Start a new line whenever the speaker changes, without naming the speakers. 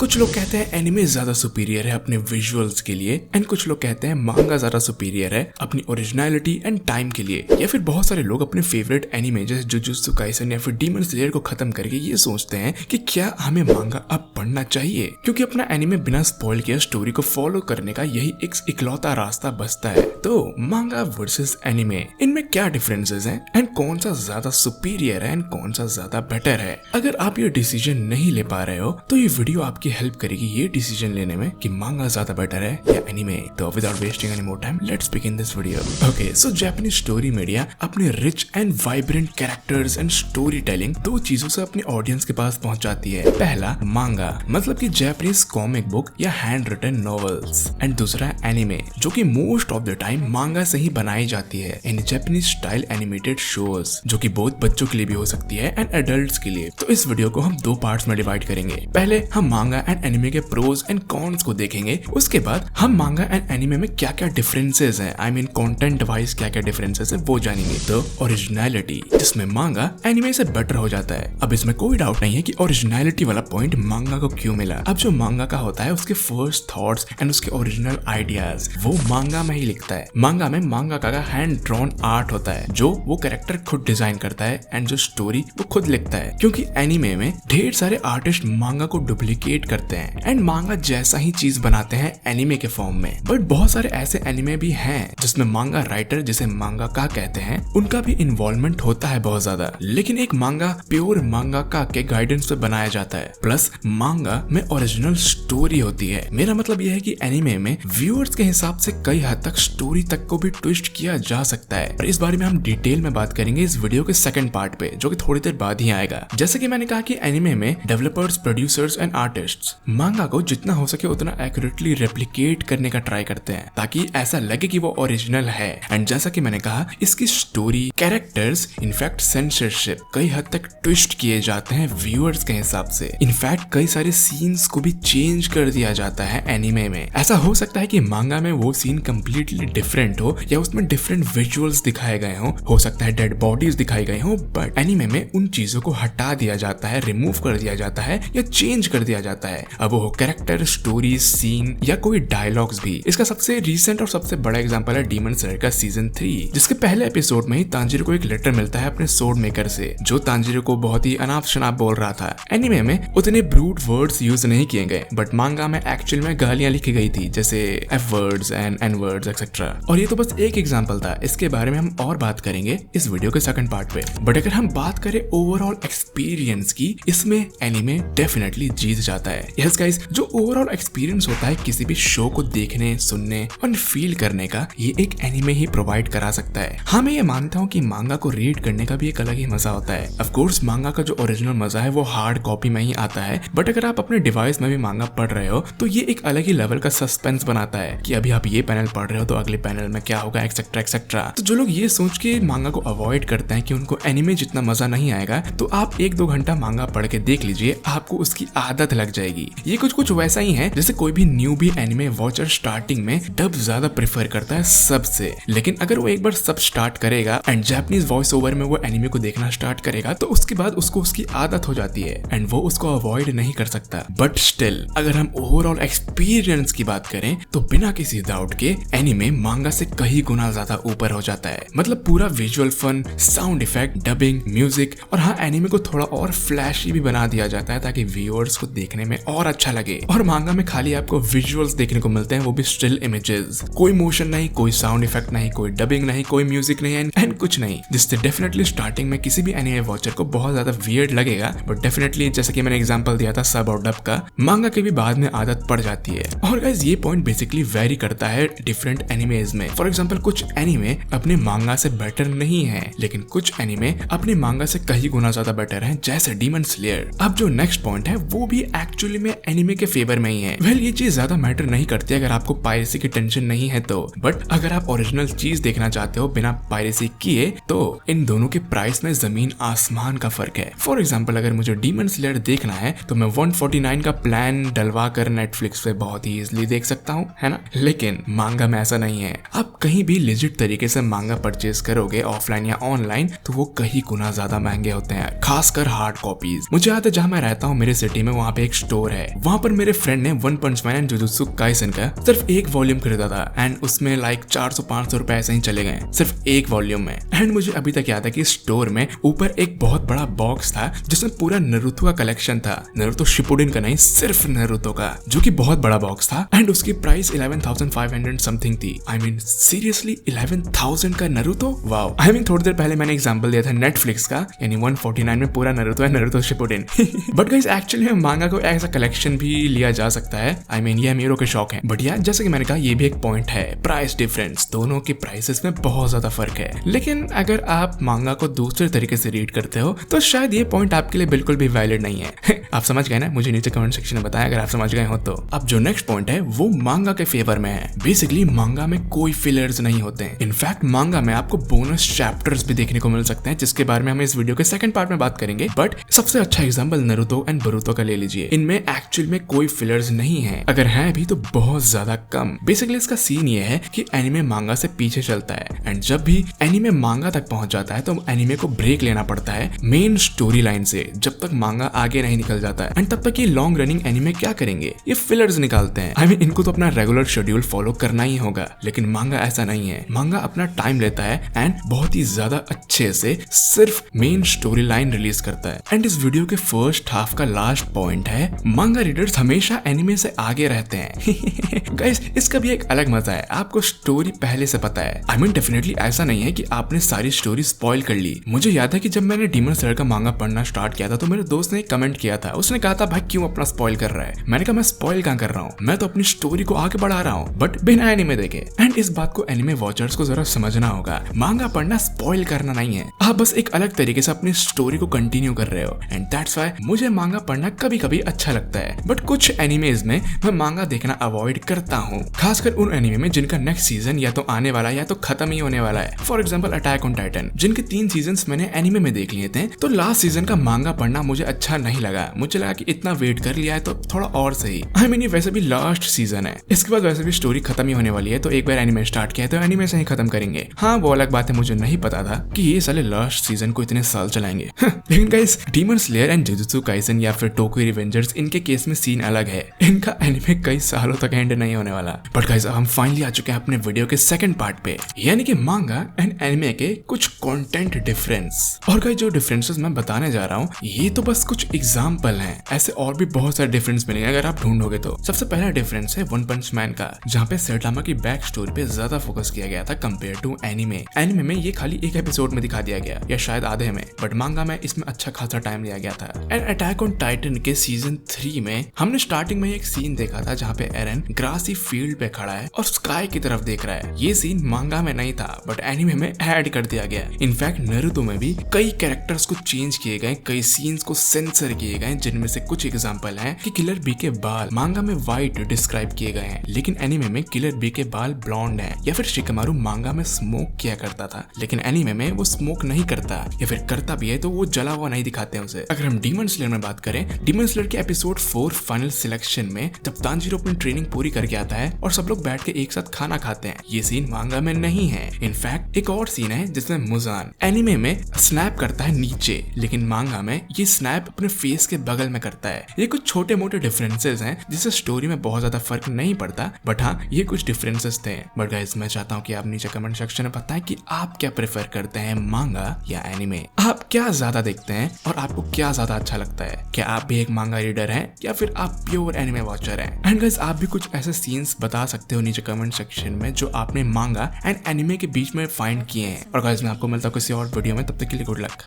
कुछ लोग कहते हैं एनिमे ज्यादा सुपीरियर है अपने विजुअल्स के लिए एंड कुछ लोग कहते हैं मांगा ज्यादा सुपीरियर है अपनी ओरिजिनलिटी एंड टाइम के लिए, या फिर बहुत सारे लोग अपने फेवरेट एनिमे जैसे जुजुत्सु काइसन या फिर डीमन स्लेयर को खत्म करके ये सोचते हैं कि क्या हमें मांगा अब पढ़ना चाहिए, क्योंकि अपना एनिमे बिना स्पॉइल किए स्टोरी को फॉलो करने का यही एक इकलौता रास्ता बचता है। तो मांगा वर्सेस एनिमे, इनमें क्या डिफरेंसेस हैं एंड कौन सा ज्यादा सुपीरियर है एंड कौन सा ज्यादा बेटर है। अगर आप ये डिसीजन नहीं ले पा रहे हो तो ये वीडियो आपकी हेल्प करेगी ये डिसीजन लेने में कि मांगा ज्यादा बेटर है या एनिमे। तो without wasting any more time let's begin this video. Okay, so Japanese story media अपने rich and vibrant characters and story telling दो चीजों से अपने ऑडियंस के पास पहुंचाती है। पहला मांगा मतलब कि जापानीज कॉमिक बुक या हैंड रिटन नॉवेल्स, एंड दूसरा एनिमे जो कि मोस्ट ऑफ द टाइम मांगा से ही बनाई जाती है इन जापानीज स्टाइल एनिमेटेड शोज, जो कि बहुत बच्चों के लिए भी हो सकती है एंड एडल्ट्स के लिए। तो इस वीडियो को हम दो पार्ट्स में डिवाइड करेंगे। पहले हम मांगा एंड एनिमे के प्रोज एंड कॉन्स को देखेंगे, उसके बाद हम मांगा एंड एनिमे में क्या क्या डिफरेंसेस हैं, आई मीन कंटेंट वाइज क्या क्या डिफरेंसेस है वो जानेंगे। तो ओरिजिनलिटी, जिसमें मांगा एनिमे से बेटर हो जाता है। अब इसमें कोई डाउट नहीं है कि ओरिजिनलिटी वाला पॉइंट मांगा को क्यों मिला। अब जो मांगा का होता है उसके फर्स्ट थॉट्स एंड उसके ओरिजिनल आइडियाज वो मांगा में ही लिखता है। मांगा में मांगा का हैंड ड्रॉन आर्ट होता है जो वो कैरेक्टर खुद डिजाइन करता है एंड जो स्टोरी वो खुद लिखता है, क्योंकि एनिमे में ढेर सारे आर्टिस्ट मांगा को डुप्लीकेट करते हैं एंड मांगा जैसा ही चीज बनाते हैं एनिमे के फॉर्म में। बट बहुत सारे ऐसे एनिमे भी हैं जिसमें मांगा राइटर, जिसे मांगा का कहते हैं, उनका भी इन्वॉल्वमेंट होता है बहुत ज्यादा। लेकिन एक मांगा प्योर मांगा का के गाइडेंस पे बनाया जाता है, प्लस मांगा में ओरिजिनल स्टोरी होती है। मेरा मतलब यह है कि एनिमे में व्यूअर्स के हिसाब से कई हद तक स्टोरी तक को भी ट्विस्ट किया जा सकता है, और इस बारे में हम डिटेल में बात करेंगे इस वीडियो के सेकंड पार्ट पे, जो कि थोड़ी देर बाद ही आएगा। जैसे कि मैंने कहा कि एनिमे में डेवलपर्स, प्रोड्यूसर्स एंड आर्टिस्ट्स मांगा को जितना हो सके उतना एक्यूरेटली रेप्लिकेट करने का ट्राई करते हैं ताकि ऐसा लगे कि वो ओरिजिनल है। एंड जैसा कि मैंने कहा, इसकी स्टोरी, कैरेक्टर्स, इनफैक्ट सेंसरशिप कई हद तक ट्विस्ट किए जाते हैं व्यूअर्स के हिसाब से। इनफैक्ट कई सारे सीन्स को भी चेंज कर दिया जाता है एनिमे में। ऐसा हो सकता है कि मांगा में वो सीन कंप्लीटली डिफरेंट हो या उसमें डिफरेंट विजुअल्स दिखाए गए हो सकता है डेड बॉडीज दिखाई गई हो, बट एनिमे में उन चीजों को हटा दिया जाता है, रिमूव कर दिया जाता है या चेंज कर दिया जाता है। अब वो हो कैरेक्टर, स्टोरी, सीन या कोई डायलॉग्स भी। इसका सबसे रीसेंट और सबसे बड़ा एग्जांपल है डीमन स्लेयर का सीजन 3, जिसके पहले एपिसोड में ही तांजीरो को एक लेटर मिलता है अपने सोर्ड मेकर से, जो तांजीरो को बहुत ही अनाप शनाप बोल रहा था। एनिमे में उतने ब्रूट वर्ड्स यूज नहीं किए गए, बट मांगा में एक्चुअल में गालियां लिखी गई थी, जैसे F words and N words etcetera. और ये तो बस एक एग्जांपल था, इसके बारे में हम और बात करेंगे इस वीडियो के सेकंड पार्ट पे। बट अगर हम बात करें ओवरऑल एक्सपीरियंस की, इसमें एनिमे डेफिनेटली जीत जाता है। यस गाइस, जो ओवरऑल एक्सपीरियंस होता है किसी भी शो को देखने, सुनने और फील करने का, ये एक एनिमे ही प्रोवाइड करा सकता है। हाँ, मैं ये मानता हूँ कि मांगा को रीड करने का भी एक अलग ही मजा होता है। ऑफ कोर्स मांगा का जो ओरिजिनल मजा है वो हार्ड कॉपी में ही आता है, बट अगर आप अपने डिवाइस में भी मांगा पढ़ रहे हो तो ये एक अलग ही लेवल का सस्पेंस बनाता है कि अभी आप ये पैनल पढ़ रहे हो तो अगले पैनल में क्या होगा, एक्सेट्रा एक्सेट्रा। तो जो लोग ये सोच के मांगा को अवॉइड करते हैं कि उनको एनिमे जितना मजा नहीं आएगा, तो आप 1-2 घंटा मांगा पढ़ के देख लीजिए, आपको उसकी आदत लग जाएगी। ये कुछ वैसा ही है जैसे कोई भी न्यूबी एनिमे वॉचर स्टार्टिंग में डब ज्यादा प्रेफर करता है सबसे, लेकिन अगर वो एक बार सब स्टार्ट करेगा एंड जापानीज वॉइस ओवर में वो एनिमे को देखना स्टार्ट करेगा तो उसके बाद उसको उसकी आदत हो जाती है एंड वो उसको अवॉइड नहीं कर सकता। बट स्टिल अगर हम ओवरऑल एक्सपीरियंस की बात करें तो बिना किसी डाउट के एनिमे मांगा से कई गुना ज्यादा ऊपर हो जाता है। मतलब पूरा visual fun, sound effect, dubbing, music, और हाँ, एनिमे को थोड़ा और फ्लैशी भी बना दिया जाता है ताकि व्यूअर्स को देखने में और अच्छा लगे। और मांगा में खाली आपको विजुअल्स देखने को मिलते हैं, वो भी स्टिल इमेजेस, कोई मोशन नहीं, कोई साउंड इफेक्ट नहीं, कोई डबिंग नहीं, कोई म्यूजिक नहीं एंड कुछ नहीं, जिससे डेफिनेटली स्टार्टिंग में किसी भी एनिमे वॉचर को बहुत ज्यादा वियर्ड लगेगा। बट डेफिनेटली जैसे कि मैंने एग्जांपल दिया था सब और डब का, मांगा की भी बाद में आदत पड़ जाती है। और गाइस, ये पॉइंट बेसिकली वेरी करता है डिफरेंट एनिमेज में। फॉर एग्जांपल कुछ एनिमे अपने मांगा से बेटर नहीं है, लेकिन कुछ एनिमे अपने मांगा से कई गुना ज्यादा बेटर है, जैसे डीमन स्लेयर। अब जो नेक्स्ट पॉइंट है वो भी एक्चुअली में एनिमे के फेवर में ही है। वेल, ये चीज ज्यादा मैटर नहीं करती अगर आपको पायरेसी की टेंशन नहीं है तो, बट अगर आप ओरिजिनल चीज देखना चाहते हो बिना पायरेसी किए, तो इन दोनों के प्राइस में जमीन आसमान का फर्क है। फॉर एग्जांपल अगर मुझे डीमन स्लेयर देखना है तो मैं 149 का प्लान डलवा कर नेटफ्लिक्स पे बहुत ही इजीली देख सकता हूँ, है ना। लेकिन मांगा में ऐसा नहीं है। आप कहीं भी लेजिट तरीके से मांगा परचेज करोगे ऑफलाइन या ऑनलाइन तो वो कई गुना ज्यादा महंगे होते हैं, खासकर हार्ड कॉपीज। मुझे याद है जहाँ मैं रहता हूँ मेरे सिटी में, वहाँ पे एक स्टोर है, वहाँ पर मेरे फ्रेंड ने one punch man and Jujutsu Kaisen का सिर्फ एक वॉल्यूम खरीदा था एंड उसमें लाइक 400-500 रुपए ऐसे ही चले गए सिर्फ एक वॉल्यूम में। एंड मुझे अभी तक याद है कि स्टोर में ऊपर एक बहुत बड़ा बॉक्स था जिसमें पूरा नारुतो का कलेक्शन था, नारुतो शिपुडेन का नहीं, सिर्फ नारुतो का, जो कि बहुत बड़ा बॉक्स था एंड उसकी प्राइस 11,500 समथिंग थी। आई मीन सीरियसली 11,000 का नारुतो, वाओ। आई मीन थोड़ी देर पहले मैंने एग्जांपल दिया था नेटफ्लिक्स का, यानी 149 में पूरा नारुतो है, Naruto Shippuden. But guys actually में मांगा को एज अ कलेक्शन भी लिया जा सकता है। आई मीन ये अमीरों के शौक है। बट यार जैसे कि मैंने कहा ये भी एक पॉइंट है, प्राइस डिफरेंस, दोनों के प्राइसेस में बहुत ज्यादा फर्क है। लेकिन अगर आप मांगा को दूसरे तरीके से रीड करते हो तो शायद ये पॉइंट आपके लिए बिल्कुल भी वैलिड नहीं है। आप समझ गए ना, मुझे नीचे कमेंट सेक्शन में बताएं अगर आप समझ गए हो तो। अब जो नेक्स्ट पॉइंट है वो मांगा के फेवर में है। बेसिकली मांगा में कोई फिलर्स नहीं होते हैं। इनफैक्ट मांगा में आपको बोनस चैप्टर्स भी देखने को मिल सकते हैं, जिसके बारे में हम इस वीडियो के सेकंड पार्ट में बात करेंगे। बट सबसे अच्छा एग्जांपल नारुतो एंड बोरुतो का ले लीजिए। इनमें एक्चुअल में कोई फिलर्स नहीं है, अगर है भी तो बहुत ज्यादा कम। बेसिकली इसका सीन ये है कि एनिमे मांगा से पीछे चलता है एंड जब भी एनिमे मांगा तक पहुंच जाता है तो एनिमे को ब्रेक लेना पड़ता है मेन स्टोरी लाइन से, जब तक मांगा आगे नहीं निकल जाता है। एंड तब तक ये लॉन्ग रनिंग एनिमे क्या करेंगे, ये फिलर्स निकालते हैं। आई मीन इनको तो अपना रेगुलर शेड्यूल फॉलो करना ही होगा, लेकिन मांगा ऐसा नहीं है। मांगा अपना टाइम लेता है एंड बहुत ही ज्यादा अच्छे से सिर्फ मेन स्टोरी लाइन रिलीज करता है। एंड इस वीडियो के फर्स्ट हाफ का लास्ट पॉइंट है, मांगा रीडर्स हमेशा एनिमे से आगे रहते हैं। गाइस इसका भी एक अलग मजा है, आपको स्टोरी पहले से पता है। आई मीन डेफिनेटली ऐसा नहीं है कि आपने सारी स्टोरी स्पॉइल कर ली। मुझे याद है कि जब मैंने डीमन स्लेयर का मांगा पढ़ना स्टार्ट किया था तो मेरे दोस्त ने एक कमेंट किया था, उसने कहा था भाई क्यों अपना स्पॉइल कर रहा है। मैंने कहा मैं स्पॉइल कहां कर रहा हूँ, मैं तो अपनी स्टोरी को आगे बढ़ा रहा हूँ, बट बिना एनिमे देखे। एंड इस बात को एनिमे वॉचर्स को जरा समझना होगा, मांगा पढ़ना स्पॉइल करना नहीं है, आप बस एक अलग तरीके से अपनी स्टोरी को कंटिन्यू कर रहे हो। एंड दैट्स व्हाई मुझे मांगा पढ़ना कभी कभी अच्छा लगता है, बट कुछ एनिमेज में मैं मांगा देखना अवॉइड करता हूँ, खासकर उन एनिमे में जिनका नेक्स्ट सीजन या तो आने वाला है या तो खत्म ही होने वाला है। For example attack on Titan, जिनके 3 सीजन्स मैंने एनिमे में देख लिए थे, तो लास्ट सीजन का मांगा पढ़ना मुझे अच्छा नहीं लगा। मुझे लगा कि इतना वेट कर लिया है तो थोड़ा और सही। आई मीन ये वैसे भी लास्ट सीजन है, इसके बाद वैसे भी स्टोरी खत्म ही होने वाली है, तो एक बार एनिमे स्टार्ट किया है तो एनिमे से ही खत्म करेंगे। हाँ वो अलग बात है, मुझे नहीं पता था कि ये साले लास्ट सीजन को इतने साल चलाएंगे। लेकिन guys demon slayer and Jujutsu Kaisen या फिर टोक्यो रिवेंजर्स, इनके केस में सीन अलग है, इनका एनिमे कई सालों तक एंड नहीं होने वाला। बट गाइस हम फाइनली आ चुके हैं अपने वीडियो के सेकंड पार्ट पे, यानी कि मांगा एंड एनिमे के कुछ कंटेंट डिफरेंस। और गाइस जो डिफरेंसेस मैं बताने जा रहा हूँ ये तो बस कुछ एग्जांपल हैं, ऐसे और भी बहुत सारे डिफरेंस मिलेंगे अगर आप ढूंढोगे तो। सबसे पहला डिफरेंस है वन पंच मैन का, जहाँ पे सैटामा की बैक स्टोरी पे ज्यादा फोकस किया गया था कंपेयर टू एनिमे। एनिमे में ये खाली एक एपिसोड में दिखा दिया गया या शायद आधे में, बट मांगा में इसमें अच्छा खासा टाइम लिया गया था। एंड अटैक ऑन टाइटन के सीजन 3 में हमने स्टार्टिंग में एक सीन देखा था जहाँ पे एरन ग्रासी फील्ड पे खड़ा है और स्काई की तरफ देख रहा है। ये सीन मांगा में नहीं था बट एनिमे में ऐड कर दिया गया। इनफैक्ट नारुतो में भी कई कैरेक्टर्स को चेंज किए गए, कई सीन्स को सेंसर किए गए, जिनमें से कुछ एग्जांपल हैं कि किलर बी के बाल मांगा में व्हाइट डिस्क्राइब किए गए हैं, लेकिन एनिमे में किलर बी के बाल ब्लॉन्ड हैं। या फिर शिकमारू मांगा में स्मोक किया करता था, लेकिन एनिमे में वो स्मोक नहीं करता, या फिर करता भी है तो वो जला हुआ नहीं दिखाते हैं उसे। अगर हम डीमन स्लेयर में बात करें, डीमन स्लेयर के एपिसोड 4 फाइनल सिलेक्शन में जब तांजीरो अपनी ट्रेनिंग पूरी करके आता है और सब लोग बैठ के एक साथ खाना खाते हैं, ये सीन मांगा में नहीं है। इनफैक्ट एक और सीन है जिसमें मुजान एनिमे में स्नैप करता है नीचे, लेकिन मांगा में ये स्नैप अपने फेस के बगल में करता है। ये कुछ छोटे मोटे डिफरेंसेस हैं जिससे स्टोरी में बहुत ज्यादा फर्क नहीं पड़ता, बट हाँ ये कुछ डिफरेंसेस थे। बट गाइस मैं चाहता हूँ कि आप नीचे कमेंट सेक्शन में बताएं कि आप क्या प्रेफर करते हैं, मांगा या एनिमे। आप क्या ज्यादा देखते हैं और आपको क्या ज्यादा अच्छा लगता है? क्या आप भी एक मांगा रीडर हैं या फिर आप प्योर एनिमे वॉचर हैं? एंड गाइस आप भी कुछ ऐसे सीन्स बता सकते हो नीचे कमेंट सेक्शन में जो आपने मांगा एंड एनिमे के बीच में फाइंड किए हैं। और गाइस मैं आपको मिलता हूँ किसी और वीडियो में, तब तक के लिए गुड लक।